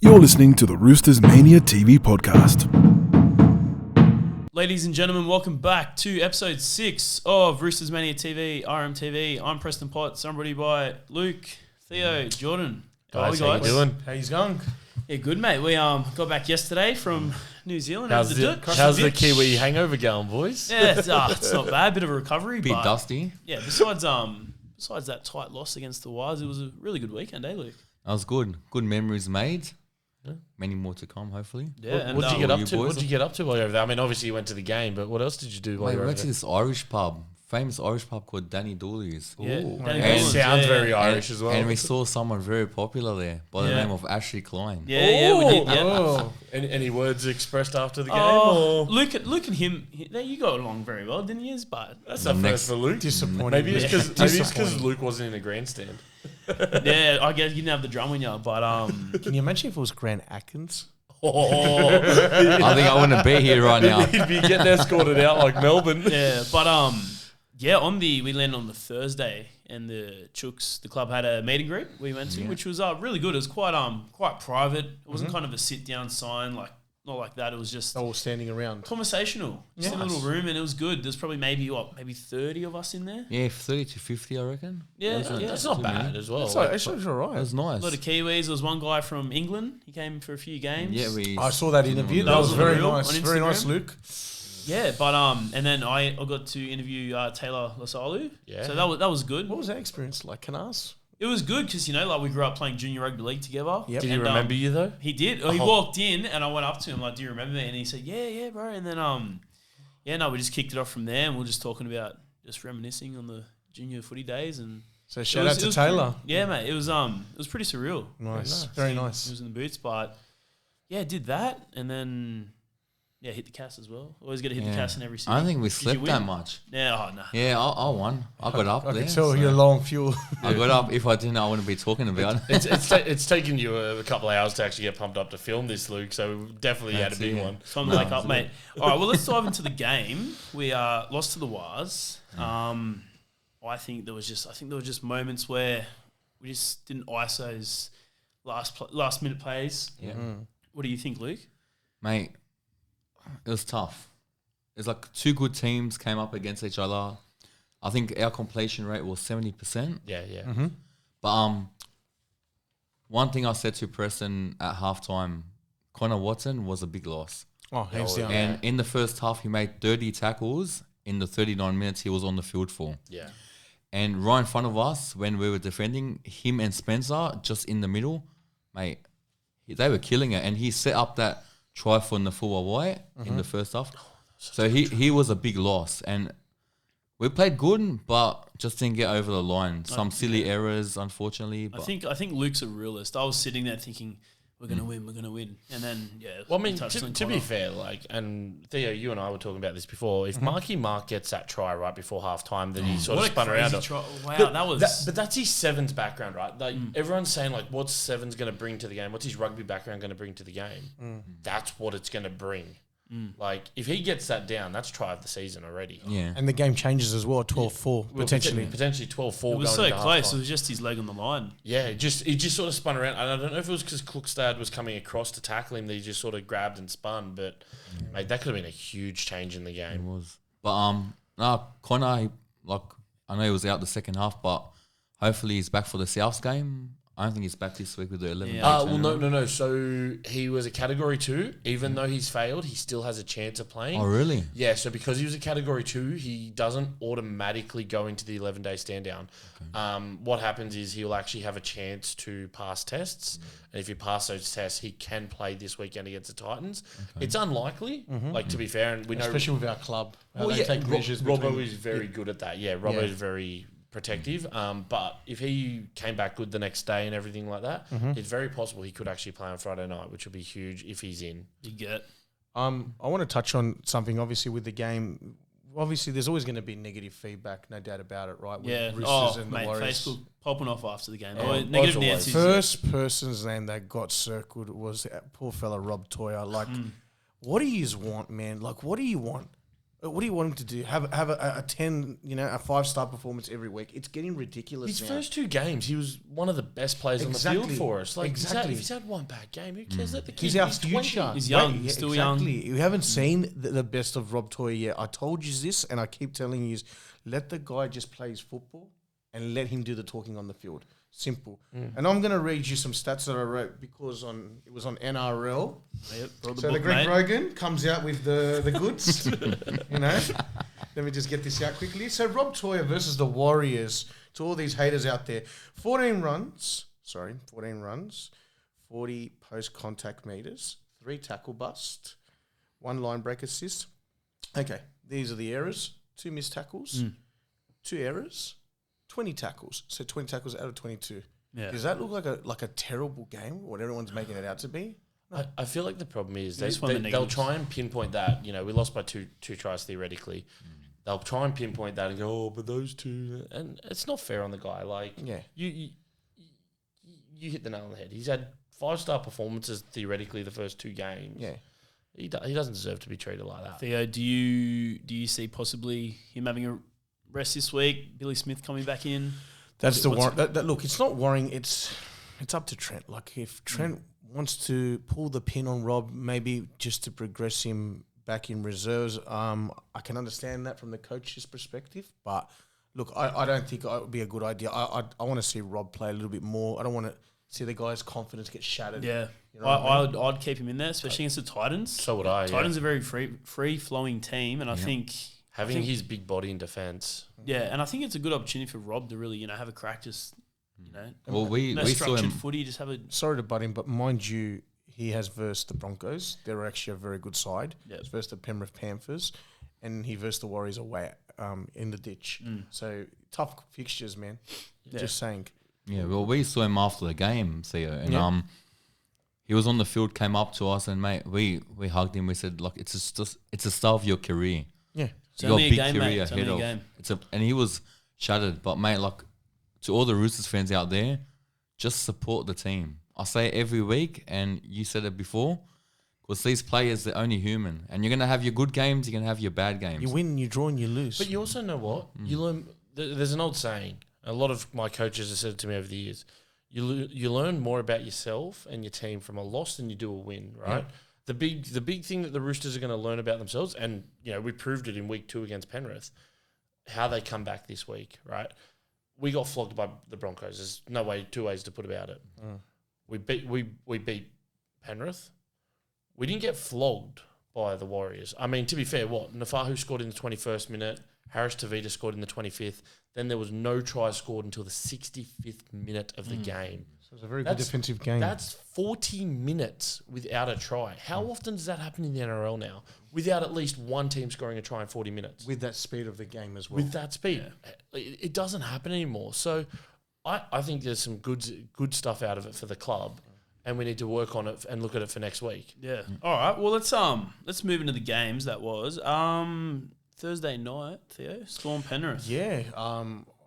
You're listening to the Roosters Mania TV podcast. Ladies and gentlemen, welcome back to episode 6 of Roosters Mania TV, RMTV. I'm Preston Potts. I'm brought by Luke, Theo, Jordan. Guys, how you doing? How you going? Yeah, good, mate. We got back yesterday from New Zealand. How's the Kiwi hangover going, boys? Yeah, it's not bad. Bit of a recovery. Bit but dusty. Yeah, besides that tight loss against the Wires, it was a really good weekend, eh, Luke? That was good. Good memories made. Yeah. Many more to come, hopefully. Yeah. What did you get up to? What did you get up to while you were over there? I mean, obviously you went to the game, but what else did you do while you were we over went to there? this Irish pub, famous Irish pub called Danny Dooley's. Yeah, It sounds very Irish as well. And we saw someone very popular there by the name of Ashley Klein. Yeah, we did. Yeah. Oh. Any words expressed after the game? Oh, Or? Luke and him, you got along very well, didn't you? But That's a first for Luke. Disappointing. Maybe it's because Luke wasn't in a grandstand. yeah, I guess you didn't have the drum in you, but Can you imagine if it was Grant Atkins? Oh, I think I wouldn't be here right now. he'd be getting escorted out like Melbourne. yeah, but we landed on the Thursday, and the Chooks, the club had a meet and greet we went to, which was really good. It was quite private. It wasn't kind of a sit down sign, like not like that. It was just All standing around. conversational, just in a little room, and it was good. There's probably maybe 30 of us in there. Yeah, 30 to 50, I reckon. Yeah, That's not bad as well. It's all It right. was nice. A lot of Kiwis. There was one guy from England. He came for a few games. Yeah, I saw that interview. That That was was on very Reel nice. on Very nice, Instagram. Luke. Yeah, but and then I got to interview Taylor Lasalu. Yeah. So that was good. What was that experience like? Can I ask? It was good because we grew up playing junior rugby league together. Yep. Did he And, remember you though? He did. He walked in and I went up to him like, "Do you remember me?" And he said, "Yeah, bro." And then we just kicked it off from there, and we are just talking about just reminiscing on the junior footy days. And So shout out to Taylor. yeah, mate. It was pretty surreal. Nice. Very nice. He was in the boots, but yeah, did that, and then hit the cast as well. Always got to hit the cast in every season. I don't think we Did you slept win? that much. Yeah, no. Yeah, I won. I got up I there. can tell so you're low on fuel. I got up. If I didn't, I wouldn't be talking about it. It's taken you a couple of hours to actually get pumped up to film this, Luke. So we definitely had a big one. Time to wake up, mate. All right, well, let's dive into the game. We lost to the Wires. I think there was just moments where we just didn't ice those last minute plays. Yeah. What do you think, Luke? Mate, it was tough. It's like two good teams came up against each other. I think our completion rate was 70%. Yeah. But one thing I said to Preston at halftime, Connor Watson was a big loss. Oh, hands down. And in the first half, he made 30 tackles in the 39 minutes he was on the field for. Yeah. And right in front of us, when we were defending, him and Spencer, just in the middle, mate, they were killing it. And he set up that try for Nafua White in the first half. So he was a big loss. And we played good, but just didn't get over the line. Some silly errors, unfortunately. But I think Luke's a realist. I was sitting there thinking, we're going to win. And then, Well, I mean, to be fair, and Theo, you and I were talking about this before. If Marky Mark gets that try right before half time, then he sort of spun around. Wow, that was... But that's his sevens background, right? Like everyone's saying, like, what's sevens going to bring to the game? What's his rugby background going to bring to the game? That's what it's going to bring. Like, if he gets that down, that's try of the season already. yeah. And the game changes as well, 12-4, potentially. Potentially 12-4 It was so going into close. halftime. It was just his leg on the line. Yeah, he just sort of spun around. And I don't know if it was because Klukstad was coming across to tackle him that he just sort of grabbed and spun. But, mate, that could have been a huge change in the It game. was. But Connor, I know he was out the second half, but hopefully he's back for the Souths game. I don't think he's back this week with the 11. Yeah. Well, no. So he was a Category 2. Even though he's failed, he still has a chance of playing. Oh, really? Yeah, so because he was a Category 2, he doesn't automatically go into the 11-day stand down. Okay. What happens is he'll actually have a chance to pass tests. And if he passes those tests, he can play this weekend against the Titans. Okay. It's unlikely, to be fair. And we know, Especially with our club. they take measures Robbo between- is very good at that. Yeah, Robbo is very protective. But if he came back good the next day and everything like that, it's very possible he could actually play on Friday night, which would be huge if he's in. You get... I want to touch on something, obviously, with the game. Obviously, there's always going to be negative feedback, no doubt about it, right? With Roosters and the Warriors. Facebook popping off after the game. Yeah. Negative Always. Nancy's. First person's name that got circled was that poor fella Rob Toyer. Like, what do you want, man? Like, what do you want? What do you want him to do? Have a 10, a 5-star performance every week? It's getting ridiculous. His first 2 games, he was one of the best players on the field for us. Like, if he's had one bad game, who cares? Let the kid. He's our future. He's young. He's still young. You haven't seen the best of Rob Toy yet. I told you this, and I keep telling you, let the guy just play his football and let him do the talking on the field. Simple. And I'm going to read you some stats that I wrote because it was on NRL. Yep, so the Greg Rogan comes out with the goods. Let me just get this out quickly. So Rob Toyer versus the Warriors. To all these haters out there, 14 runs, 40 post-contact meters, 3 tackle bust, 1 line break assist. Okay, these are the errors. 2 missed tackles, 2 errors, 20 tackles. So 20 tackles out of 22. Yeah. Does that look like a terrible game, what everyone's making it out to be? No. I feel like the problem is they'll try and pinpoint that. We lost by two tries theoretically. They'll try and pinpoint that and go, oh, but those 2. And it's not fair on the guy. Like, you hit the nail on the head. He's had 5-star performances theoretically the first 2 games. Yeah. He doesn't deserve to be treated like that. Theo, do you see possibly him having a rest this week? Billy Smith coming back in? That's look, it's not worrying. It's up to Trent. Like, if Trent wants to pull the pin on Rob, maybe just to progress him back in reserves, I can understand that from the coach's perspective. But look, I don't think it would be a good idea. I want to see Rob play a little bit more. I don't want to see the guy's confidence get shattered. Yeah. I'd keep him in there, especially against the Titans. So would I. Titans are a very free-flowing team, and I think having his big body in defence. Yeah, and I think it's a good opportunity for Rob to really, have a crack. Just well, we saw him. Footy. Just have a. Sorry to butt him, but mind you, he has versed the Broncos. They're actually a very good side. Yep. He's versed the Penrith Panthers, and he versed the Warriors away in the ditch. So tough fixtures, man. Yeah. Just saying. Yeah, well, we saw him after the game, Theo, and he was on the field, came up to us, and mate, we hugged him. We said, "Look, it's a start of your career. Yeah, it's only a game, mate. It's only a game." And he was shattered. But mate, like, to all the Roosters fans out there, just support the team. I say it every week, and you said it before, because these players, they're only human, and you're gonna have your good games, you're gonna have your bad games. You win, you draw, and you lose. But you also know what you learn. There's an old saying. A lot of my coaches have said it to me over the years. You learn more about yourself and your team from a loss than you do a win, right? Yeah. The big thing that the Roosters are going to learn about themselves, and we proved it in week 2 against Penrith, how they come back this week, right? We got flogged by the Broncos. There's two ways to put about it. We beat Penrith. We didn't get flogged by the Warriors. I mean, to be fair, Nafahu scored in the 21st minute. Harris Tavita scored in the 25th. Then there was no try scored until the 65th minute of the game. So it was a very good defensive game. That's 40 minutes without a try. How often does that happen in the NRL now? Without at least one team scoring a try in 40 minutes. With that speed of the game as well. With that speed. Yeah. It doesn't happen anymore. So I think there's some good stuff out of it for the club. And we need to work on it and look at it for next week. Yeah. All right. Well, let's move into the games. That was Thursday night. Theo, Storm Penrith. Yeah.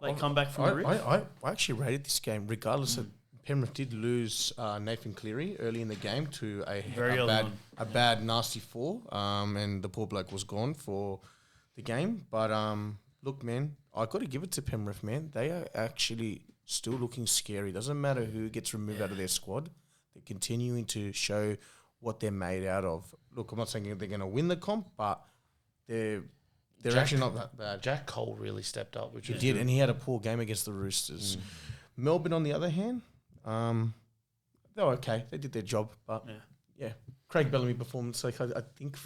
Late comeback from the rip. I actually rated this game, regardless of Penrith did lose Nathan Cleary early in the game to a bad nasty fall, and the poor bloke was gone for the game. But look, man, I got to give it to Penrith, man. They are actually still looking scary. Doesn't matter who gets removed out of their squad. They're continuing to show what they're made out of. Look, I'm not saying they're going to win the comp, but they're actually not that bad. Jack Cole really stepped up, which he did, and he had a poor game against the Roosters. Melbourne, on the other hand, they were okay. They did their job, but yeah, Craig Bellamy performance. Like I think,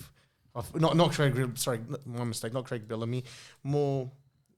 not Craig. Sorry, my mistake. Not Craig Bellamy. More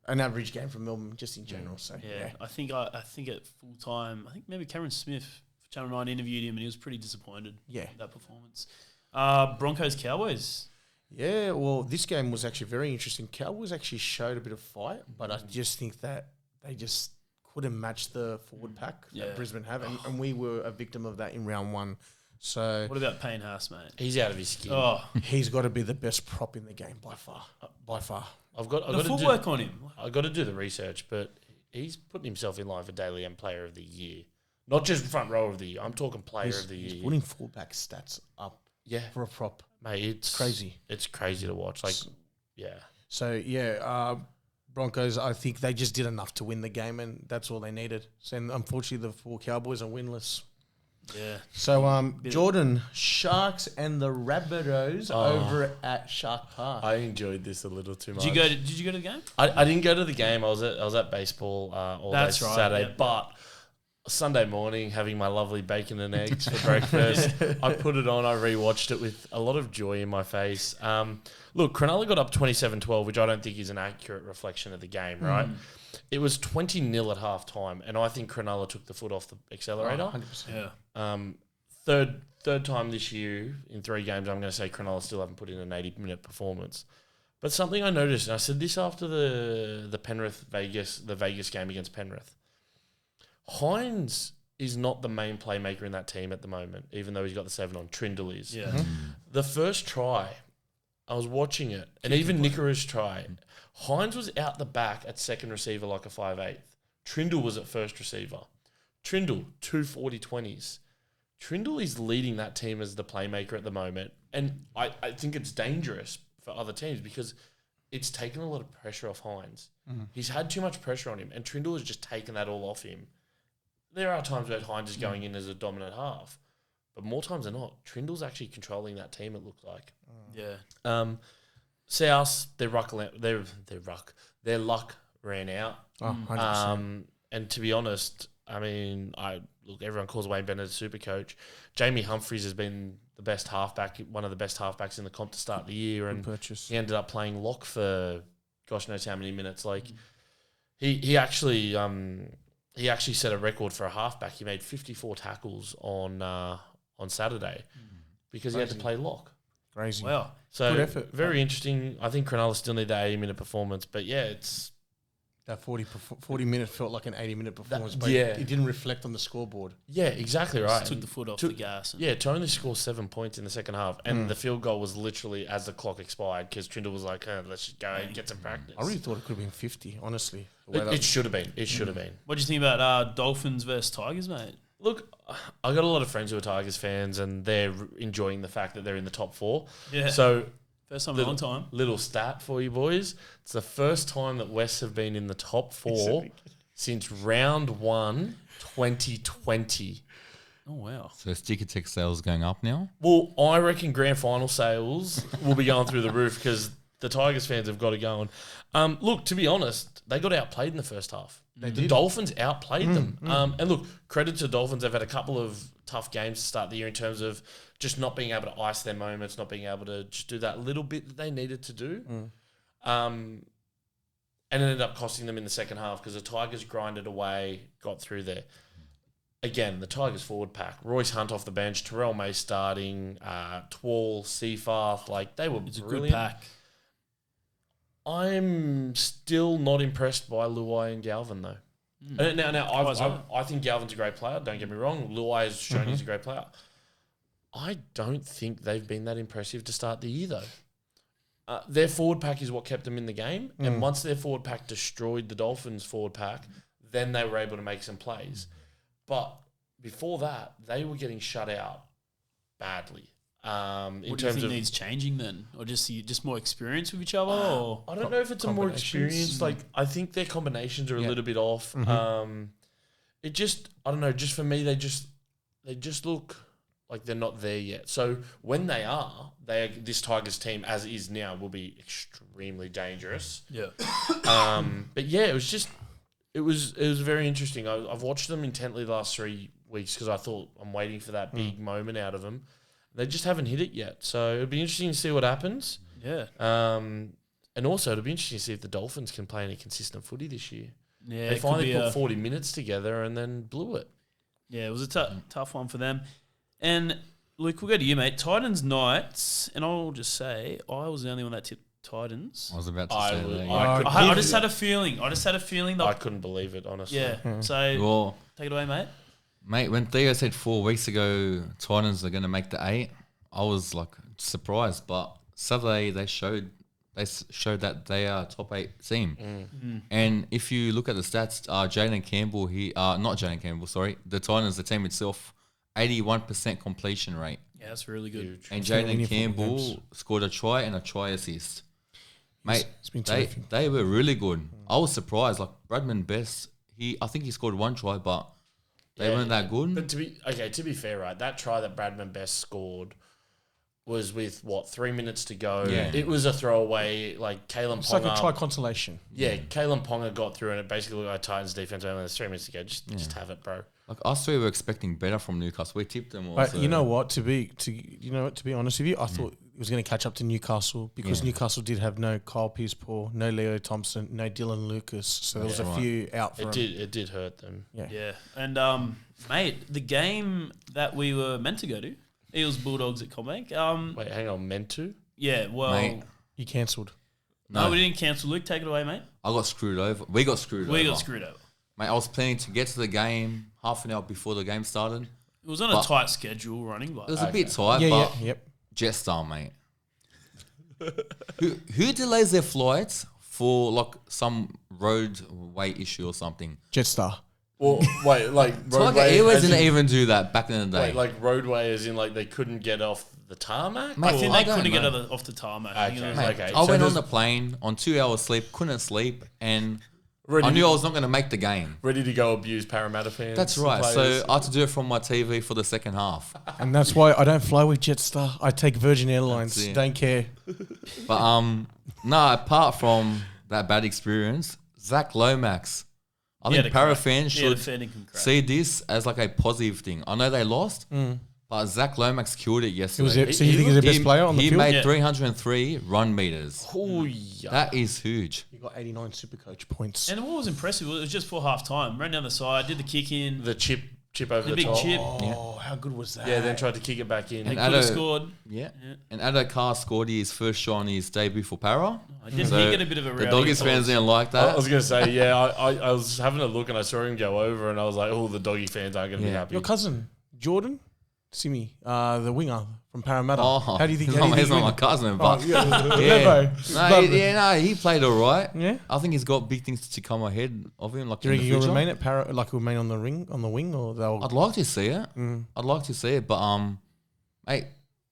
an average game from Melbourne, just in general. So yeah. I think at full time, I think maybe Cameron Smith, Channel 9 interviewed him, and he was pretty disappointed. Yeah, with that performance. Broncos Cowboys. Yeah, well, this game was actually very interesting. Cowboys actually showed a bit of fight, but I just think that they just couldn't match the forward pack that Brisbane have, and we were a victim of that in round 1. So what about Payne Haas, mate? He's out of his skin. Oh, he's got to be the best prop in the game by far. By far, I've got the footwork on him. I've got to do the research, but he's putting himself in line for Daily M Player of the Year, not just front row of the year. I'm talking Player of the Year. He's putting fullback stats up. Yeah, for a prop, mate. It's crazy. It's crazy to watch. Like, Yeah. So, Broncos, I think they just did enough to win the game, and that's all they needed. So, and unfortunately, the 4 Cowboys are winless. Yeah. So, Jordan, Sharks and the Rabbitohs over at Shark Park. I enjoyed this a little too much. Did you go to the game? I didn't go to the game. I was at baseball all day Saturday, yep. But Sunday morning, having my lovely bacon and eggs for breakfast, I put it on. I rewatched it with a lot of joy in my face. Look, Cronulla got up 27-12, which I don't think is an accurate reflection of the game, right? It was 20-0 at halftime, and I think Cronulla took the foot off the accelerator. 100%. Yeah. Third time this year in 3 games, I'm going to say Cronulla still haven't put in an 80-minute performance. But something I noticed, and I said this after the Vegas game against Penrith, Hines is not the main playmaker in that team at the moment, even though he's got the 7 on. Trindle is. Yeah. The first try, I was watching it, and even Nikara's try, Hines was out the back at second receiver like a 5'8". Trindle was at first receiver. Trindle, 2 40-20s. Trindle is leading that team as the playmaker at the moment, and I think it's dangerous for other teams because it's taken a lot of pressure off Hines. He's had too much pressure on him, and Trindle has just taken that all off him. There are times where Hines is going in as a dominant half, but more times than not, Trindle's actually controlling that team, it looked like. Yeah. South, their luck ran out. 100%. And to be honest, I mean, everyone calls Wayne Bennett a super coach. Jamie Humphries has been the best halfback, one of the best halfbacks in the comp to start the year, and he ended up playing lock for gosh knows how many minutes. Like he actually set a record for a halfback. He made 54 tackles on Saturday because he had to play lock. Crazy. Wow. So good effort. Very interesting. I think Cronulla still need that 80-minute performance, but yeah, it's That 40 minutes felt like an 80-minute performance, but yeah. it didn't reflect on the scoreboard. yeah, exactly right. Took the foot off the gas. And To only score 7 points in the second half, and the field goal was literally as the clock expired because Trindle was like, let's just go and get some practice. I really thought it could have been 50, honestly. It should have been. It should have been. What do you think about Dolphins versus Tigers, mate? Look, I got a lot of friends who are Tigers fans, and they're enjoying the fact that they're in the top 4. Yeah. So, First time in a long time. Little stat for you boys. It's the first time that West have been in the top 4 since round 1, 2020. Oh, wow. So sticker tech sales going up now? Well, I reckon grand final sales will be going through the roof because the Tigers fans have got it going. Look, to be honest, they got outplayed in the first half. The Dolphins outplayed them. And look, credit to the Dolphins. They've had a couple of tough games to start the year in terms of just not being able to ice their moments, not being able to just do that little bit that they needed to do. And it ended up costing them in the second half because the Tigers grinded away, got through there. Again, the Tigers forward pack. Royce Hunt off the bench, Terrell May starting, Twall, Seafarth, like they were It's brilliant. a good pack. I'm still not impressed by Luai and Galvin though. Now, I think Galvin's a great player. Don't get me wrong. Luai has shown he's a great player. I don't think they've been that impressive to start the year though. Their forward pack is what kept them in the game, and once their forward pack destroyed the Dolphins' forward pack, then they were able to make some plays. But before that, they were getting shut out badly. What do you think needs changing then? Or just more experience with each other? Or I don't know if it's a more experience. Like, I think their combinations are a little bit off. It just, I don't know, just for me, they just look like they're not there yet. So when they are, this Tigers team, as it is now, will be extremely dangerous. Yeah. But yeah, it was very interesting. I've watched them intently the last 3 weeks because I thought I'm waiting for that big moment out of them. They just haven't hit it yet. So it'll be interesting to see what happens. Yeah. And also it'll be interesting to see if the Dolphins can play any consistent footy this year. Yeah. They finally put 40 minutes together and then blew it. Yeah, it was a tough one for them. And Luke, we'll go to you, mate. Titans Knights, and I'll just say I was the only one that tipped Titans. I was about to say that. I just had a feeling. That I couldn't believe it, honestly. Yeah. So Well, take it away, mate. mate, when Theo said 4 weeks ago Titans are going to make the 8, I was like surprised. But Saturday they showed that they are top 8 team. And if you look at the stats, Jalen Campbell, the Titans, the team itself, 81% completion rate. Yeah, that's really good. And Jalen Campbell scored a try and a try assist. Mate, It's been they were really good. I was surprised. Like Bradman Best, I think he scored one try, but they weren't that good. But to be fair, right, that try that Bradman Best scored was with 3 minutes to go. Yeah. It was a throwaway. Like Kalen Ponga, It's like a try consolation. Yeah, Kalen Ponga got through, and it basically looked like Titans defense. Only there's 3 minutes to go. Just have it, bro. Like us three were expecting better from Newcastle. We tipped them all. But so- you know what? To be honest with you, I thought it was going to catch up to Newcastle because Newcastle did have no Kyle Pearce-Paul, no Leo Thompson, no Dylan Lucas. So there was a few out for him. It did hurt them. Yeah. And, mate, the game that we were meant to go to, Eels Bulldogs at Combank. Wait, hang on, meant to? Yeah, well... Mate. You cancelled. No, we didn't cancel. Luke, take it away, mate. I got screwed over. We got screwed over. We got screwed over. Mate, I was planning to get to the game half an hour before the game started. It was on a tight schedule running, but... It was a bit tight, Yeah, but yep. Jetstar, mate. who delays their flights for like some roadway issue or something? Jetstar. Well, wait, like Tiger roadway. Airways as didn't in- even do that back in the day. Wait, like roadway, as in like they couldn't get off the tarmac. Mate, I think I they don't couldn't get know. off the tarmac. Okay. Mate, Okay, I so went on there's- the plane on 2 hours sleep, couldn't sleep, and Ready I knew to- I was not going to make the game. Ready to go abuse Parramatta fans. That's right. So I had to do it from my TV for the second half. And that's why I don't fly with Jetstar. I take Virgin Airlines. That's it. Don't care. But no, apart from that bad experience, Zach Lomax, I think Para fans should see this as like a positive thing. I know they lost, but Zach Lomax killed it yesterday. So you think he's the best player on the He field? made 303 run meters. Oh, yeah. That is huge. You got 89 Supercoach points. And what was impressive, it was just for half time. Ran down the side, did the kick in, The chip over the big top. chip. Oh, how good was that? Yeah, then tried to kick it back in. He And could have Addo- scored. Yeah. And Ado Carr scored his first shot on his debut for Para. Didn't he get a bit of a The rowdy Doggies fans applause? didn't like I that. was going to say, yeah, I was having a look and I saw him go over and I was like, oh, the doggy fans aren't going to be happy. Your cousin, Jordan Simi, the winger from Parramatta. Oh, How do you think he's not my cousin, but yeah. No, he played all right. Yeah. I think he's got big things to come ahead of him. Like Do you in reckon the he'll future. remain at he'll remain on the wing, or they'll? I'd like to see it. I'd like to see it, but mate,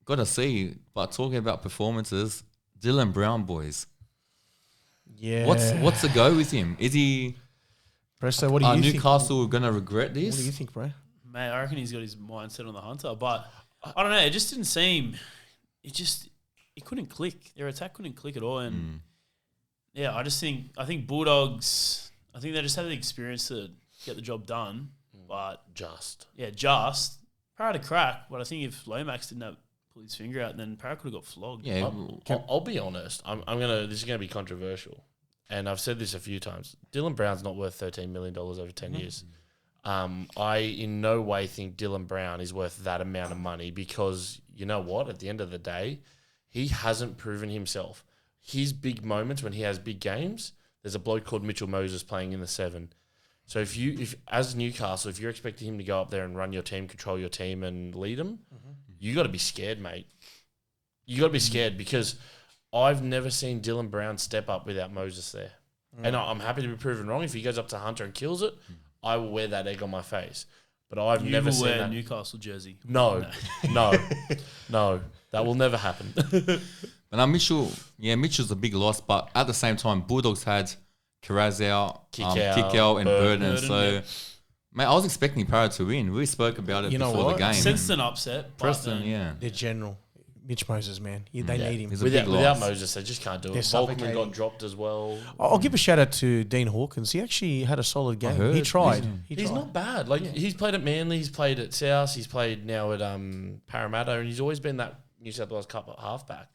gotta see. But talking about performances, Dylan Brown, boys, Yeah. what's the go with him? Is he? Presto? What do Are you think? Newcastle gonna regret this? What do you think, bro? Mate, I reckon he's got his mindset on the hunter, but I don't know. It just didn't seem. It couldn't click. Their attack couldn't click at all, and yeah, I think Bulldogs. I think they just had the experience to get the job done, but Para to crack. But I think if Lomax didn't pull his finger out, then Para could have got flogged. Yeah, I'll be honest. This is gonna be controversial, and I've said this a few times. Dylan Brown's not worth $13 million over 10 years. I in no way think Dylan Brown is worth that amount of money because you know what? At the end of the day, he hasn't proven himself. His big moments when he has big games, there's a bloke called Mitchell Moses playing in the 7. So if as Newcastle, if you're expecting him to go up there and run your team, control your team, and lead them, you got to be scared, mate. You got to be scared because I've never seen Dylan Brown step up without Moses there, and I'm happy to be proven wrong. If he goes up to Hunter and kills it, I will wear that egg on my face. But I've You never will seen wear a that. Newcastle jersey. No, that will never happen. but now Mitchell's a big loss. But at the same time, Bulldogs had Carrazao, Kickout, and Burden. So, yeah. mate, I was expecting Para to win. We spoke about it You know before what? the game. Sensed an upset. but Preston, then- yeah. Their general, Mitch Moses, man. They need him. He's a Without big loss. Moses, they just can't do They're it. Volkman suffocating. got dropped as well. I'll give a shout out to Dean Hawkins. He actually had a solid game. heard. He tried. He's not bad. Like he's played at Manly, he's played at South, he's played now at Parramatta, and he's always been that New South Wales Cup at halfback.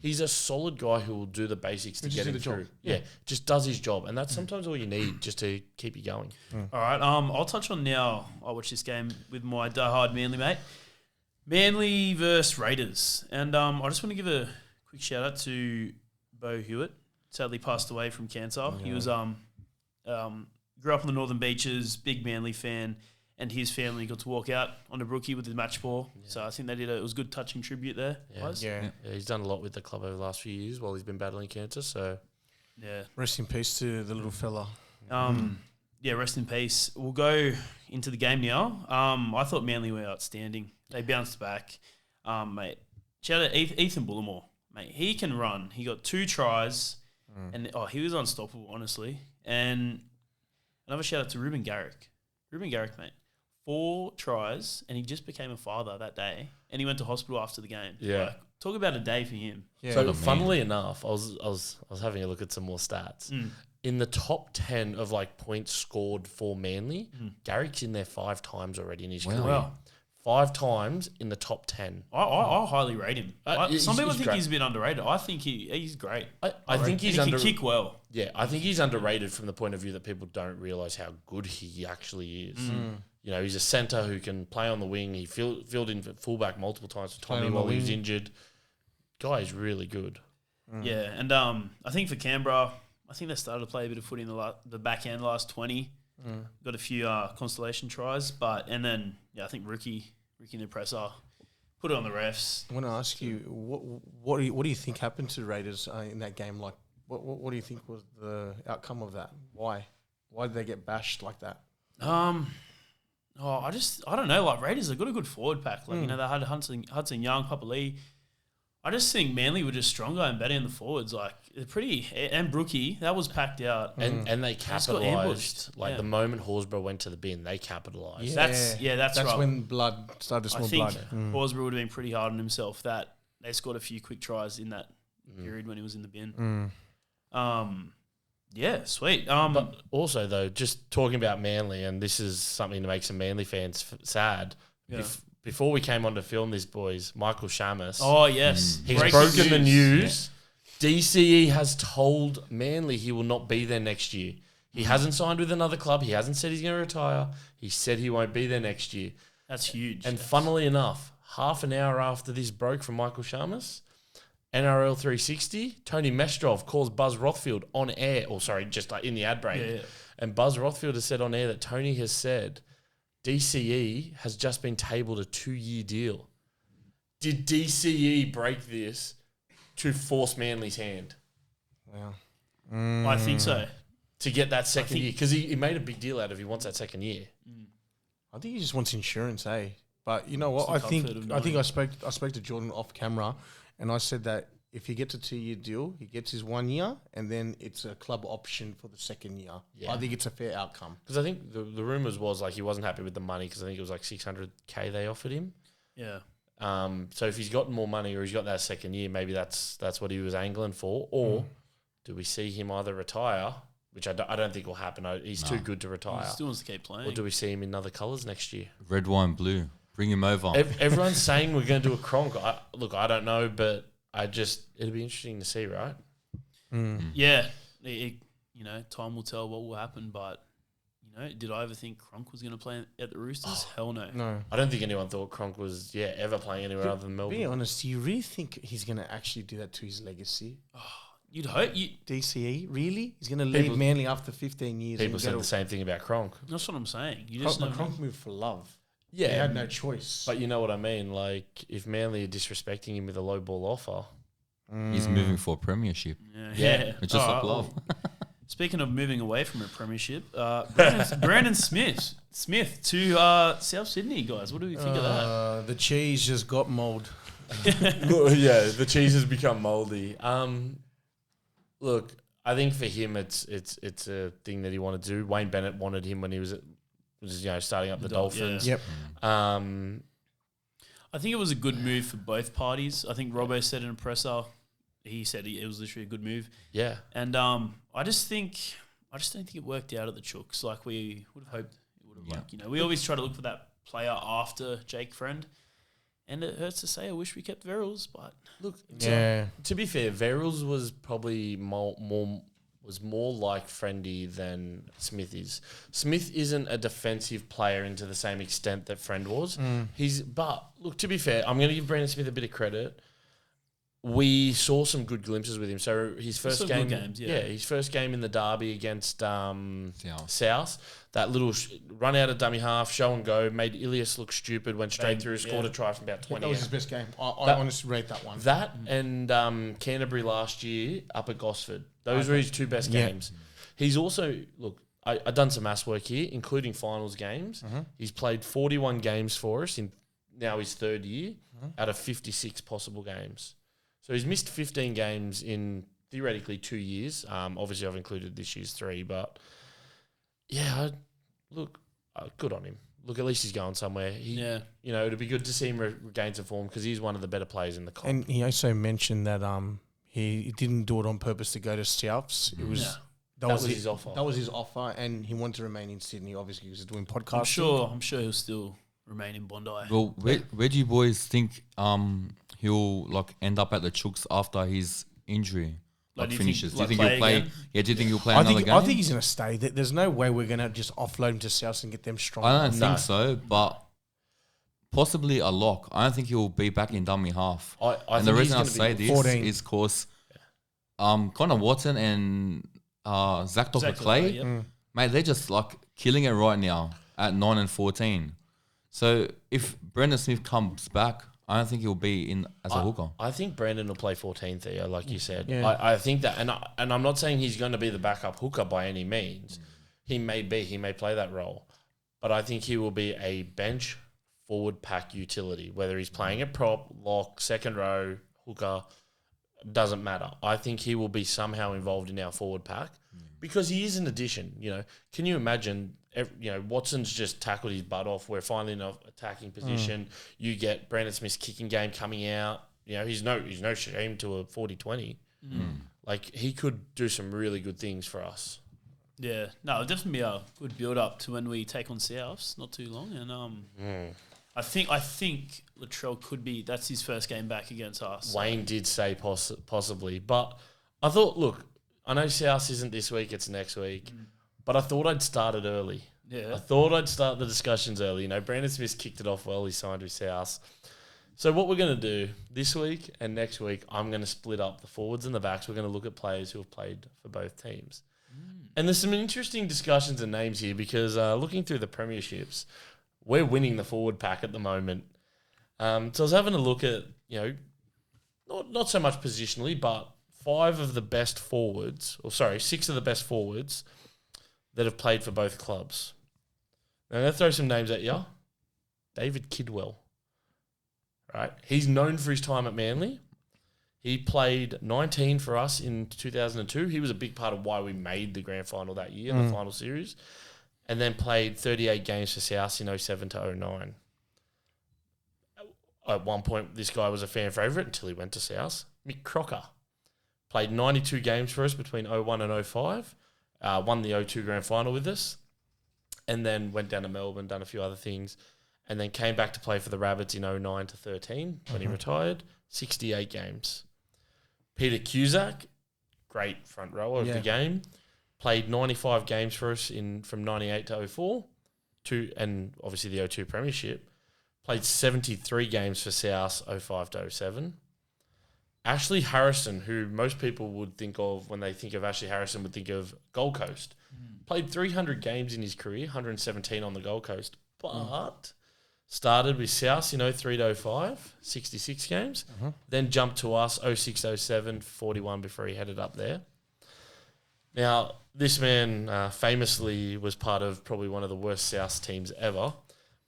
He's a solid guy who will do the basics to get him through. Yeah, just does his job, and that's sometimes all you need just to keep you going. All right. I'll touch on now. I watched this game with my diehard Manly mate. Manly versus Raiders, and I just want to give a quick shout out to Bo Hewitt. Sadly passed away from cancer. He was grew up on the Northern Beaches, big Manly fan, and his family got to walk out on the brookie with his match ball. Yeah. So I think they did it was a good touching tribute there. Yeah. He's done a lot with the club over the last few years while he's been battling cancer. So yeah, Rest in peace to the little fella. Yeah, rest in peace. We'll go into the game now. I thought Manly were outstanding. They bounced back. Mate, shout out Ethan Bullimore. Mate, he can run. He got 2 tries. And he was unstoppable, honestly. And another shout out to Ruben Garrick. Ruben Garrick, mate. 4 tries, and he just became a father that day. And he went to hospital after the game. Yeah. Like, talk about a day for him. Yeah. So funnily enough, I was having a look at some more stats. In the top 10 of like points scored for Manly, Garrick's in there 5 times already in his career. Wow. 5 times in the top 10. I highly rate him. Some people think great. he's a bit underrated. I think he's great. I think he's he can kick well. Yeah, I think he's underrated from the point of view that people don't realise how good he actually is. You know, he's a centre who can play on the wing. He filled in for fullback multiple times for Tommy while he was injured. Guy is really good. Yeah, and I think for Canberra, I think they started to play a bit of footy in the back end last 20. Got a few consolation tries, and then I think Rookie in the presser put it on the refs. I want to ask you, what do you think happened to the Raiders in that game? Like, what do you think was the outcome of that? Why did they get bashed like that? I don't know. Like Raiders, they've got a good forward pack. Like they had Hudson Young, Papa Lee. I just think Manly were just stronger and better in the forwards. Like they're pretty, and Brookie, that was packed out. And they Just got capitalised. ambushed. Like the moment Horsburgh went to the bin, they capitalised. That's That's right. when blood started to I smell think blood. Horsburgh would have been pretty hard on himself. That they scored a few quick tries in that period when he was in the bin. Yeah, sweet. But also, though, just talking about Manly, and this is something to make some Manly fans sad. Yeah. Before we came on to film this, boys, Michael Shamus. Oh yes, He's Breaking broken the news. Yeah. DCE has told Manly he will not be there next year. He hasn't signed with another club. He hasn't said he's going to retire. He said he won't be there next year. That's huge. And funnily enough, half an hour after this broke from Michael Shamus, NRL 360, Tony Mestrov calls Buzz Rothfield on air, just like in the ad break. Yeah. And Buzz Rothfield has said on air that Tony has said DCE has just been tabled a 2-year deal. Did DCE break this to force Manly's hand? Wow. I think so. To get that second year? Because he made a big deal out of he wants that second year. I think he just wants insurance, eh? But you know what? It's the comfort of knowing. I spoke to Jordan off camera, and I said that if he gets a 2-year deal, he gets his 1 year, and then it's a club option for the second year. Yeah. I think it's a fair outcome. Because I think the rumours was like he wasn't happy with the money because I think it was like $600K they offered him. Yeah. So if he's got more money or he's got that second year, maybe that's what he was angling for. Or do we see him either retire, which I don't think will happen. He's too good to retire. He still wants to keep playing. Or do we see him in other colours next year? Red, wine, blue. Bring him over. Everyone's saying we're going to do a Cronk. I don't know, but it'll be interesting to see, right? Yeah. Time will tell what will happen, but did I ever think Cronk was going to play at the Roosters? Hell no. No. I don't think anyone thought Cronk was ever playing anywhere other than Melbourne. Be honest, do you really think he's going to actually do that to his legacy? You'd hope. DCE, really? He's going to leave Manly after 15 years. People said the same thing about Cronk. That's what I'm saying. You just never Cronk moved for love. Yeah. He had no choice. But you know what I mean? Like, if Manly are disrespecting him with a low ball offer. He's moving for a premiership. Yeah. It's just like love. Speaking of moving away from a premiership, Brandon Smith to South Sydney, guys. What do we think of that? The cheese just got mould. Yeah, the cheese has become mouldy. Look, I think for him, it's a thing that he wanted to do. Wayne Bennett wanted him when he was starting up the Dolphins. Yep. I think it was a good move for both parties. I think Robbo said in a presser, he said it was literally a good move. Yeah. And I just don't think it worked out at the Chooks like we would have hoped it would have. Yeah. We always try to look for that player after Jake Friend. And it hurts to say I wish we kept Verrills, but Look, Yeah. to be fair, Verrills was probably more like Friendy than Smith is. Smith isn't a defensive player into the same extent that Friend was. But look, to be fair, I'm going to give Brandon Smith a bit of credit. We saw some good glimpses with him. So his first game, his first game in the derby against South, that little run out of dummy half, show and go, made Ilias look stupid, went straight through, scored a try from about 20. That was his best game. I honestly rate that one. That and Canterbury last year up at Gosford. Those were his two best games. He's also, I've done some maths work here, including finals games. He's played 41 games for us in now his third year out of 56 possible games. So he's missed 15 games in theoretically 2 years. Obviously, I've included this year's 3, but yeah, good on him. Look, at least he's going somewhere. It'd be good to see him regain some form because he's one of the better players in the comp. And he also mentioned that he didn't do it on purpose to go to Souths. It was that was his offer. That was his offer, and he wanted to remain in Sydney. Obviously, he was doing podcasts. I'm sure he'll still remain in Bondi. Well, where do you boys think he'll end up at the Chooks after his injury? Finishes. Do you think he'll play? Again? Yeah, do you think he'll play another game? I think he's going to stay. There's no way we're going to just offload him to South and get them strong. I don't think so, but possibly a lock. I don't think he'll be back in dummy half. And the reason I say this 14. is because Connor Watson and Zach Clay, mate, they're just killing it right now at 9 and 14. So if Brendan Smith comes back, I don't think he'll be in as a hooker. I think Brandon will play 14, Theo, like you said. Yeah. I think that, and I'm not saying he's going to be the backup hooker by any means. He may play that role, but I think he will be a bench forward pack utility, whether he's playing a prop, lock, second row, hooker, doesn't matter. I think he will be somehow involved in our forward pack because he is an addition. Can you imagine? Watson's just tackled his butt off. We're finally in an attacking position. You get Brandon Smith's kicking game coming out. He's no shame to a 40-20. He could do some really good things for us. Yeah, no, it'll definitely be a good build up to when we take on Souths. Not too long, and I think Latrell could be. That's his first game back against us. Wayne did say possibly, but I thought, look, I know Souths isn't this week; it's next week. But I thought I'd start it early. Yeah. I thought I'd start the discussions early. Brandon Smith kicked it off well. He signed with South. So what we're going to do this week and next week, I'm going to split up the forwards and the backs. We're going to look at players who have played for both teams. And there's some interesting discussions and names here because looking through the premierships, we're winning the forward pack at the moment. So I was having a look at, not so much positionally, but 6 of the best forwards that have played for both clubs. Now, I'm going to throw some names at you. David Kidwell. Right? He's known for his time at Manly. He played 19 for us in 2002. He was a big part of why we made the grand final that year, the final series. And then played 38 games for South in 07 to 09. At one point, this guy was a fan favourite until he went to South. Mick Crocker. Played 92 games for us between 01 and 05. Won the 02 grand final with us, and then went down to Melbourne, done a few other things, and then came back to play for the Rabbits in 09 to 13 when he retired. 68 games. Peter Cusack, great front rower of the game, played 95 games for us from 98 to 04, and obviously the 02 premiership. Played 73 games for South 05 to 07. Ashley Harrison, who most people would think of when they think of Ashley Harrison, would think of Gold Coast. Played 300 games in his career, 117 on the Gold Coast, but started with South in 03 to 05, 66 games, then jumped to us 06 07, 41 before he headed up there. Now, this man famously was part of probably one of the worst South teams ever.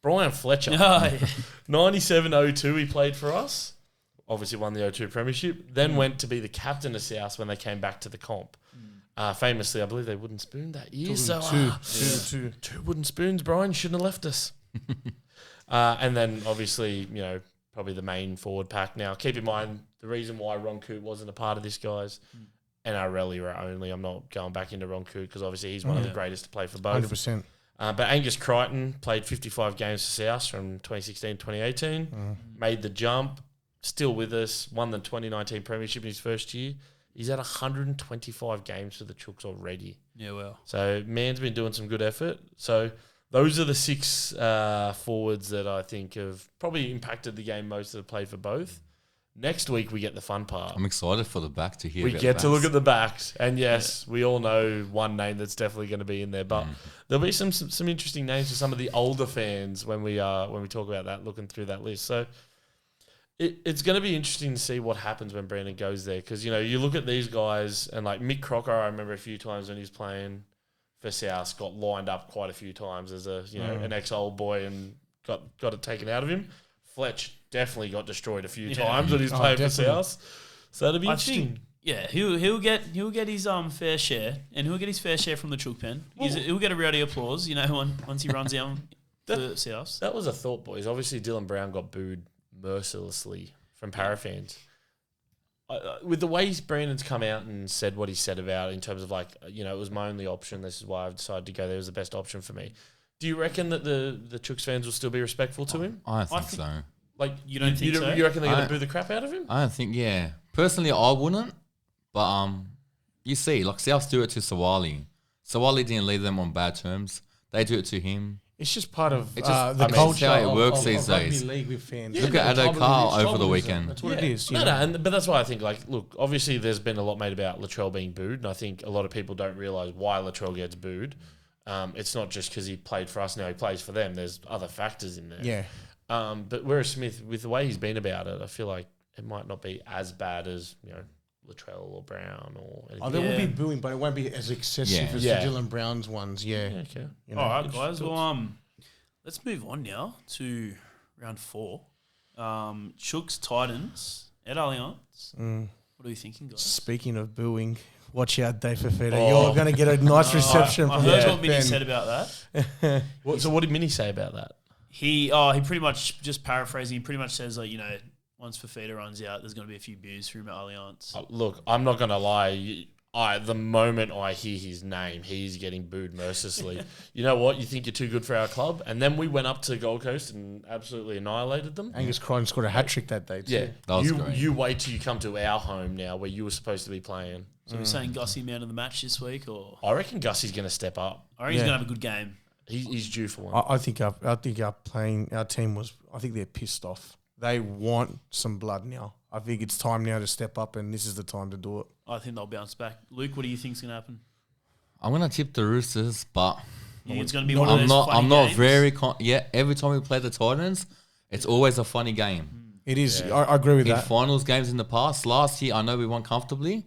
Brian Fletcher, 97-02 he played for us. Obviously won the 02 premiership, then went to be the captain of South when they came back to the comp. Famously, I believe they wooden spoon that year. Two wooden spoons, Brian. Shouldn't have left us. And then obviously, probably the main forward pack. Now, keep in mind, the reason why Ron Coote wasn't a part of this, guys, NRL era only. I'm not going back into Ron Coote because obviously he's one of the greatest to play for both. 100%. But Angus Crichton played 55 games for South from 2016 to 2018. Made the jump. Still with us, won the 2019 premiership in his first year. He's had 125 games for the Chooks already. Yeah, well. So, man's been doing some good effort. So, those are the 6 forwards that I think have probably impacted the game most that have played for both. Next week, we get the fun part. I'm excited for the back to hear We get to look at the backs. And yes, we all know one name that's definitely going to be in there. But there'll be some interesting names for some of the older fans when we talk about that, looking through that list. So, it's going to be interesting to see what happens when Brandon goes there because, you look at these guys and like Mick Crocker, I remember a few times when he was playing for South, got lined up quite a few times as an ex-old boy and got it taken out of him. Fletch definitely got destroyed a few times when he was playing for South. So it'll be interesting. Yeah, he'll get his fair share, and he'll get his fair share from the Chook pen. He'll get a rowdy applause, once he runs down for Souths. That was a thought, boys. Obviously, Dylan Brown got booed mercilessly from Para fans. With the way Brandon's come out and said what he said about in terms of it was my only option. This is why I've decided to go there. It was the best option for me. Do you reckon that the Chooks fans will still be respectful to him? I think so. You don't think so? You reckon they're going to boo the crap out of him? I don't think, yeah. Personally, I wouldn't. But you see, Souths do it to Sawali. Sawali didn't leave them on bad terms. They do it to him. It's just part of the culture how it works of these rugby days. league with fans. Look at Addo Carl over the weekend. That's what it is. But that's why I think, look, obviously there's been a lot made about Latrell being booed, and I think a lot of people don't realise why Latrell gets booed. It's not just because he played for us, now he plays for them. There's other factors in there. Yeah. But whereas Smith, with the way he's been about it, I feel like it might not be as bad as, Latrell or Brown or anything. There will be booing, but it won't be as excessive as the Dylan Brown's ones. Yeah. Okay. All right, guys. Well, let's move on now to round 4. Chooks Titans at Allianz. What are you thinking, guys? Speaking of booing, watch out, Dave Fafita. You're going to get a nice reception I from heard that what Minnie pen. said about that. So what did Minnie say about that? He pretty much, just paraphrasing, he pretty much says once Fafita runs out, there's going to be a few boos for him at Allianz. Look, I'm not going to lie. The moment I hear his name, he's getting booed mercilessly. You know what? You think you're too good for our club? And then we went up to Gold Coast and absolutely annihilated them. Angus Crichton scored a hat-trick that day too. Yeah. That was great. You wait till you come to our home now where you were supposed to be playing. So we're saying Gussie man of the match this week, or I reckon Gussie's going to step up. I reckon he's going to have a good game. He's due for one. I think our team was. I think they're pissed off. They want some blood now. I think it's time now to step up, and this is the time to do it. I think they'll bounce back. Luke, what do you think's going to happen? I'm gonna tip the Roosters, but It's going to be one of I'm those not. funny I'm not games. very. Every time we play the Titans, it's always a funny game. It is. I agree with In that. finals games in the past, last year I know we won comfortably,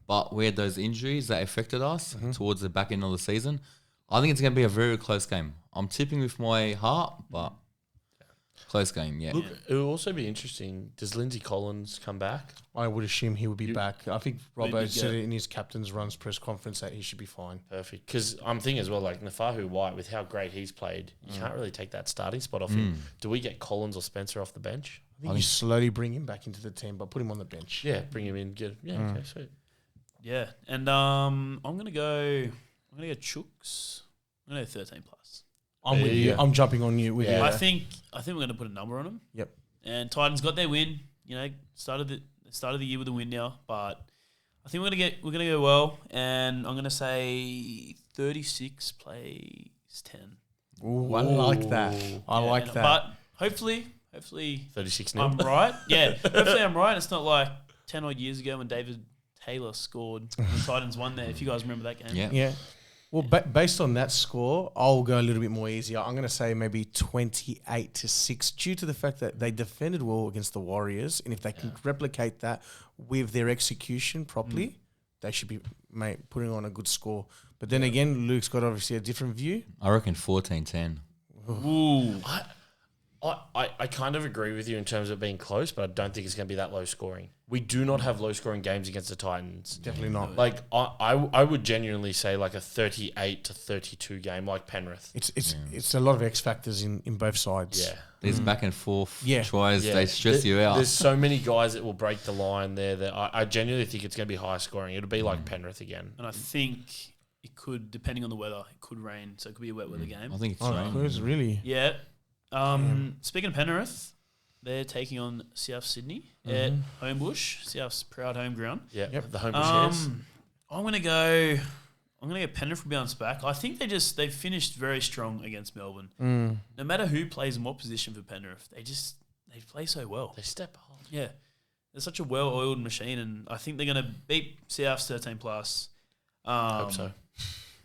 but we had those injuries that affected us towards the back end of the season. I think it's going to be a very close game. I'm tipping with my heart, but close game, yeah. Look, it will also be interesting. Does Lindsay Collins come back? I would assume he would be back. I think Robbo did said get- it in his captain's runs press conference that he should be fine. Perfect. Because I'm thinking as well, Nafahu White, with how great he's played, you can't really take that starting spot off him. Do we get Collins or Spencer off the bench? I think you slowly bring him back into the team, but put him on the bench. Yeah, bring him in. Okay, sweet. Yeah, and I'm going to go Chooks. I'm going to go 13 plus. I'm with you. I'm jumping on you with you. I there. think we're going to put a number on them. Yep. And Titans got their win. Started the year with a win now, but I think we're gonna go well. And I'm gonna say 36 plays 10. Ooh, I like that. I like that. But hopefully 36 I'm 0. right. Yeah, hopefully I'm right. It's not like 10 odd years ago when David Taylor scored when the Titans won there. If you guys remember that game. Yeah. Yeah. Well, based on that score, I'll go a little bit more easier. I'm going to say maybe 28-6 due to the fact that they defended well against the Warriors. And if they can replicate that with their execution properly, they should be putting on a good score. But then again, Luke's got obviously a different view. I reckon 14-10. Ooh. I kind of agree with you in terms of being close, but I don't think it's going to be that low scoring. We do not have low scoring games against the Titans. Definitely not. I would genuinely say like a 38-32 game like Penrith. It's a lot of X factors in both sides. Yeah. There's back and forth Yeah. tries. Yeah. They stress you out. There's so many guys that will break the line there that I genuinely think it's going to be high scoring. It'll be like Penrith again. And I think it could, depending on the weather, it could rain. So it could be a wet weather game. I think it's Oh, right. Cruz, really? Yeah. Speaking of Penrith, they're taking on South Sydney at Homebush, South's proud home ground. Yeah. The home shares. I'm gonna go Penrith will bounce back. I think they finished very strong against Melbourne. No matter who plays in what position for Penrith, they play so well. They step up. Yeah, they're such a well-oiled machine, and I think they're gonna beat South's 13 plus. Hope so.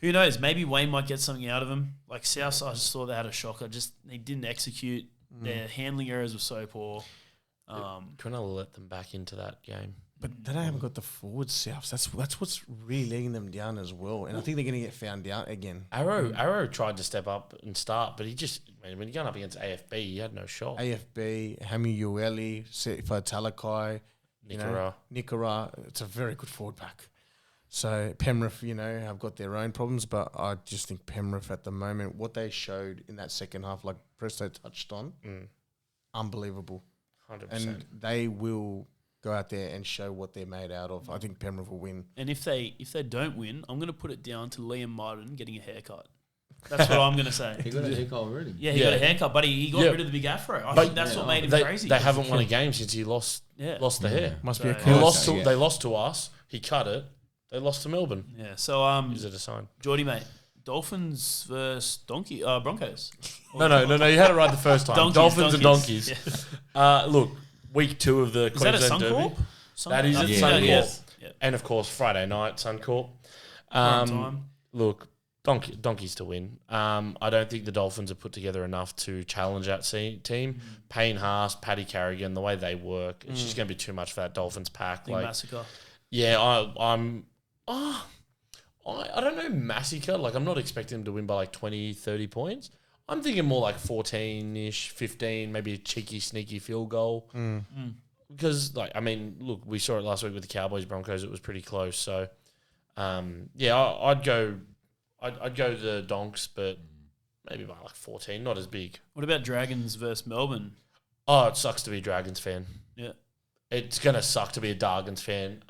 Who knows? Maybe Wayne might get something out of him. Like South, I just thought they had a shocker. Just they didn't execute. Their handling errors were so poor. Trying to let them back into that game. But they haven't got the forward Souths. That's what's really letting them down as well. And I think they're going to get found out again. Arrow tried to step up and start, but when you're going up against AFB, he had no shot. AFB, Hamu Ueli, Sefa Talakai, Nicola, it's a very good forward pack. So Penrith, have got their own problems, but I just think Penrith at the moment, what they showed in that second half, like Presto touched on, unbelievable. 100%. And they will go out there and show what they're made out of. I think Penrith will win. And if they don't win, I'm going to put it down to Liam Martin getting a haircut. That's what I'm going to say. He got a haircut already. Yeah, he got a haircut, but he got rid of the big afro. I think that's what made him crazy. They haven't won a game since he lost the hair. Must be a They curse. lost to us. He cut it. They lost to Melbourne. Yeah, so Is it a sign? Geordie, mate, Dolphins versus Broncos. No. You had it right the first time. Dolphins and Donkeys. Yeah. Look, week 2 of the Queensland Derby. That is at Suncorp. Yeah. And of course, Friday night, Suncorp. Time. Look, Donkeys to win. I don't think the Dolphins have put together enough to challenge that team. Payne Haas, Paddy Carrigan, the way they work, it's just going to be too much for that Dolphins pack. Massacre. Yeah, I don't know, massacre. Like, I'm not expecting them to win by 20, 30 points. I'm thinking more like 14-ish, 15, maybe a cheeky, sneaky field goal. Because, look, we saw it last week with the Cowboys Broncos. It was pretty close. So, I'd go the Donks, but maybe by 14, not as big. What about Dragons versus Melbourne? Oh, it sucks to be a Dragons fan. Yeah. It's going to suck to be a Dragons fan.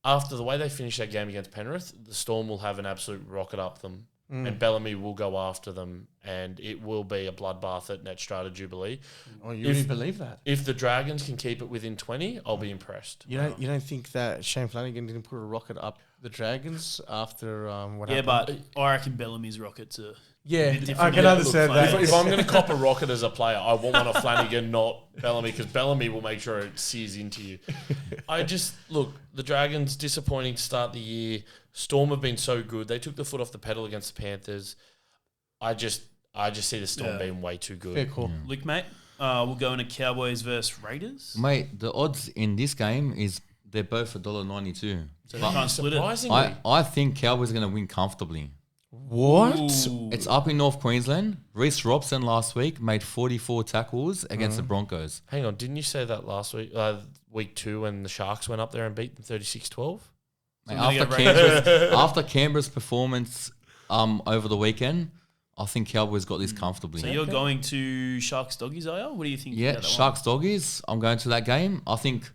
After the way they finish that game against Penrith, the Storm will have an absolute rocket up them. And Bellamy will go after them, and it will be a bloodbath at Netstrata Jubilee. Oh, you really believe that? If the Dragons can keep it within 20, I'll be impressed. You don't think that Shane Flanagan didn't put a rocket up the Dragons after what happened? Yeah, but I reckon Bellamy's rocket's a Yeah, bit I can understand that. If I'm going to cop a rocket as a player, I want one of Flanagan, not Bellamy, because Bellamy will make sure it sears into you. Look, the Dragons, disappointing to start the year. Storm have been so good. They took the foot off the pedal against the Panthers. I just see the Storm being way too good. Fair call. Luke, mate, we'll go into Cowboys versus Raiders. Mate, the odds in this game is they're both $1.92. So they can't split it. Surprisingly, I think Cowboys are going to win comfortably. What? Ooh. It's up in North Queensland. Reece Robson last week made 44 tackles against the Broncos. hang on, didn't you say that last week, week 2, when the Sharks went up there and beat them 36-12? Mate, I'm gonna after Canberra's performance over the weekend, I think Cowboys got this comfortably. So you're going to Sharks Doggies, are you? What do you think? Yeah, about that Sharks Doggies. I'm going to that game. I think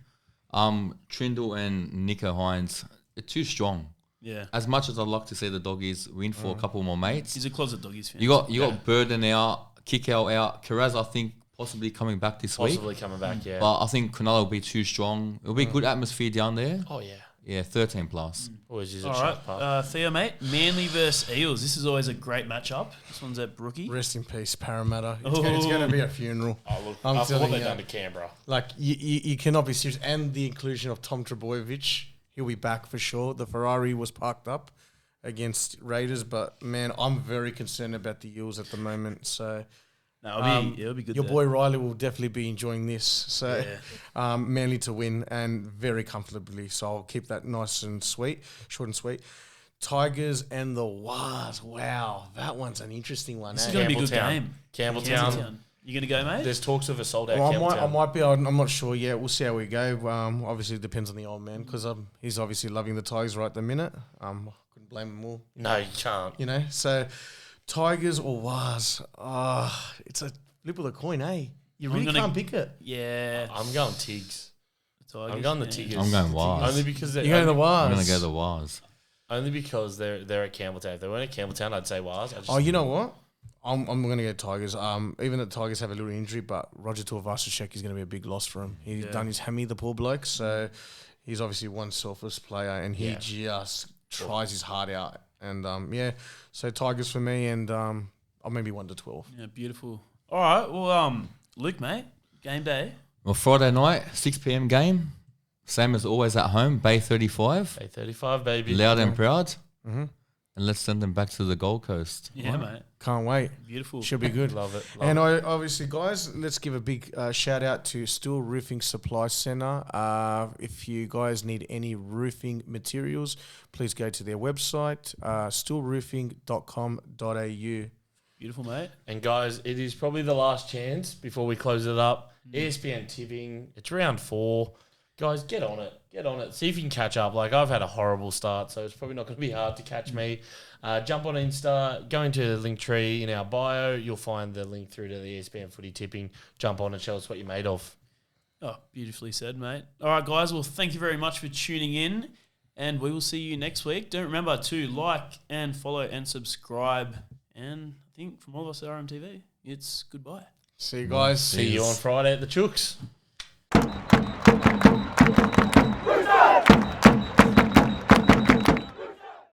Trindle and Nico Hines are too strong. one? Yeah. As much as I'd like to see the Doggies win for a couple more mates, He's a closet Doggies fan. you got Burden out, Kickout out, Carraz I think possibly coming back this week. Possibly coming back, yeah. But I think Cronulla will be too strong. It'll be a good atmosphere down there. Oh, yeah. Yeah, 13 plus. Always use a All Shark Park. right, Theo, mate. Manly versus Eels. This is always a great matchup. This one's at Brookie. Rest in peace, Parramatta. It's going to be a funeral. Oh, look, I'm after what telling they've you. done to Canberra. Like, you cannot be serious. And the inclusion of Tom Trbojevic, he'll be back for sure. The Ferrari was parked up against Raiders, but, man, I'm very concerned about the Eels at the moment. So, No, it'll be good. your there. boy Riley will definitely be enjoying this. So, Manly to win and very comfortably. So, I'll keep that nice and sweet, short and sweet. Tigers and the Wars. Wow, that one's an interesting one. This is Eh? going to be a good Campbelltown. game. Campbelltown. You going to go, mate? There's talks of a sold-out Well, Campbelltown. I might be. I'm not sure yet. We'll see how we go. Obviously, it depends on the old man because he's obviously loving the Tigers right at the minute. I couldn't blame him more. No, you can't. So Tigers or Wars? It's a flip of the coin, eh? You really can't pick it. Yeah. I'm going Tigs. Tigers, I'm going the yeah. Tigers. I'm going Wars. Only because they're You're going to the Wars. I'm going to go the Wars. Only because they're at Campbelltown. If they weren't at Campbelltown, I'd say Wars. Oh, you know what? I'm going to go Tigers. Even though the Tigers have a little injury, but Roger Tuivasa-Sheck is going to be a big loss for him. He's done his hammy, the poor bloke. So he's obviously one selfless player, and he just tries his heart out. And so Tigers for me, and I'll maybe 1-12. Yeah, beautiful. All right. Well, Luke, mate, game day. Well, Friday night, 6 p.m. game. Same as always at home, Bay 35. Bay 35, baby. Loud and proud. Mm-hmm. And let's send them back to the Gold Coast. Yeah, mate. Can't wait. Beautiful. Should be good. Love it. And obviously, guys, let's give a big shout out to Steel Roofing Supply Centre. If you guys need any roofing materials, please go to their website, steelroofing.com.au. Beautiful, mate. And guys, it is probably the last chance before we close it up. ESPN tipping. It's round 4. Guys, get on it. See if you can catch up. Like, I've had a horrible start, so it's probably not going to be hard to catch me. Jump on Insta, go into the link tree in our bio. You'll find the link through to the ESPN footy tipping. Jump on and show us what you're made of. Oh, beautifully said, mate. All right, guys. Well, thank you very much for tuning in, and we will see you next week. Don't remember to like and follow and subscribe. And I think from all of us at RMTV, it's goodbye. See you guys. See you on Friday at the Chooks.